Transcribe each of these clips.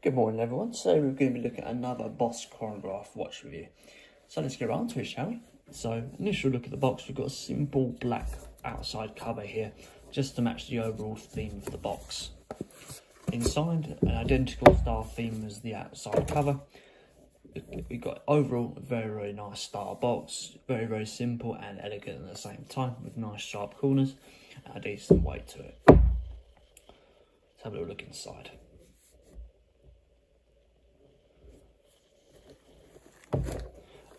Good morning everyone, so we're going to be looking at another Boss chronograph watch review. So let's get around to it, shall we? So initial look at the box, we've got a simple black outside cover here, just to match the overall theme of the box. Inside, an identical style theme as the outside cover. We've got overall a very nice style box, very simple and elegant at the same time, with nice sharp corners and a decent weight to it. Let's have a little look inside.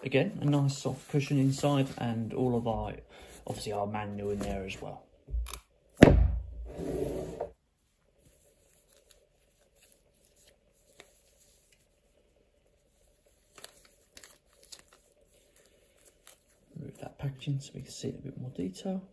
Again, a nice soft cushion inside, and all of our manual in there as well. Remove that packaging so we can see it in a bit more detail.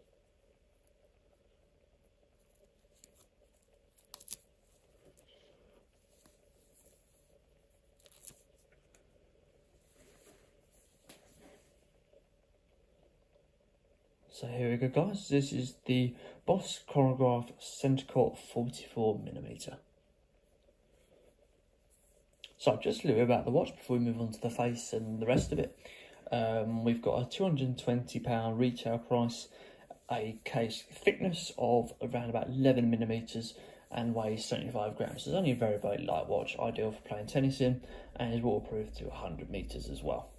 So here we go, guys. This is the Boss Chronograph Tennis Court 44mm. So just a little bit about the watch before we move on to the face and the rest of it. We've got a £220 retail price, a case thickness of around about 11mm and weighs 75 grams. So it's only a very light watch, ideal for playing tennis in, and is waterproof to 100 meters as well.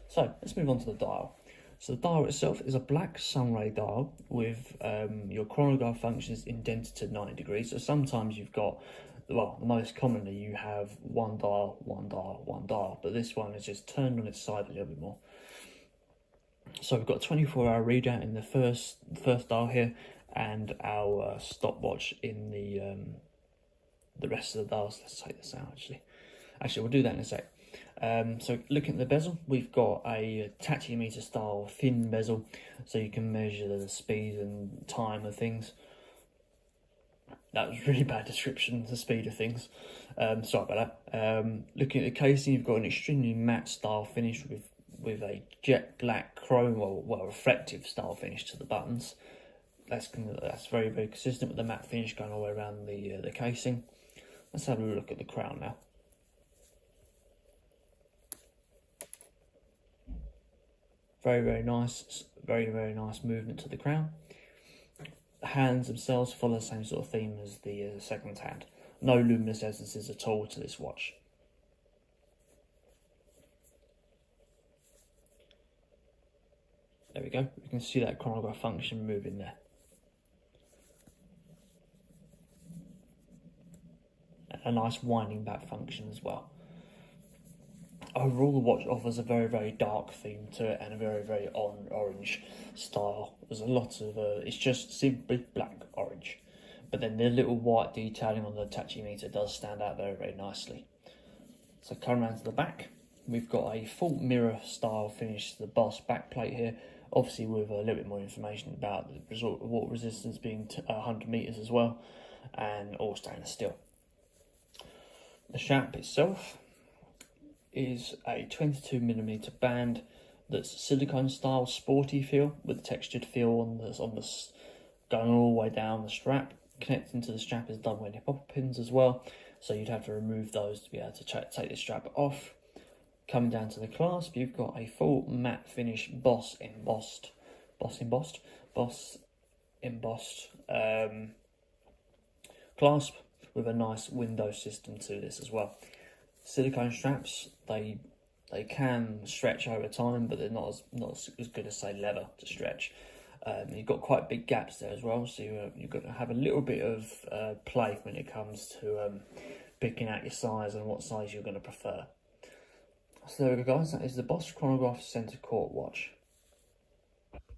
So let's move on to the dial. So the dial itself is a black sunray dial with your chronograph functions indented to 90 degrees. So sometimes you've got, well, most commonly you have one dial, but this one is just turned on its side a little bit more. So we've got a 24-hour readout in the first dial here, and our stopwatch in the rest of the dials. Let's take this out actually we'll do that in a sec. So looking at the bezel, we've got a tachymeter style thin bezel, so you can measure the speed and time of things. That was really bad description, the speed of things. Sorry about that. Looking at the casing, you've got an extremely matte style finish with a jet black chrome, well reflective style finish to the buttons. That's very consistent with the matte finish going all the way around the casing. Let's have a look at the crown now. Very nice, very nice movement to the crown. The hands themselves follow the same sort of theme as the second hand. No luminous essences at all to this watch. There we go. You can see that chronograph function moving there. And a nice winding back function as well. Overall, the watch offers a very dark theme to it and a very orange style. There's a lot of it's just simply black orange, but then the little white detailing on the tachymeter does stand out very nicely. So coming around to the back, we've got a full mirror style finish to the Boss backplate here, obviously with a little bit more information about the water resistance being 100 meters as well, and all stainless steel. The shank itself is a 22mm band that's silicone style sporty feel with textured feel on the going all the way down the strap. Connecting to the strap is double ended popper pins as well, so you'd have to remove those to be able to take the strap off. Coming down to the clasp, you've got a full matte finish Boss embossed clasp with a nice window system to this as well. Silicone straps, they can stretch over time, but they're not as good as, say, leather to stretch. You've got quite big gaps there as well, so you've got to have a little bit of play when it comes to picking out your size and what size you're going to prefer. So there we go, guys. That is the Boss Chronograph Tennis Court watch.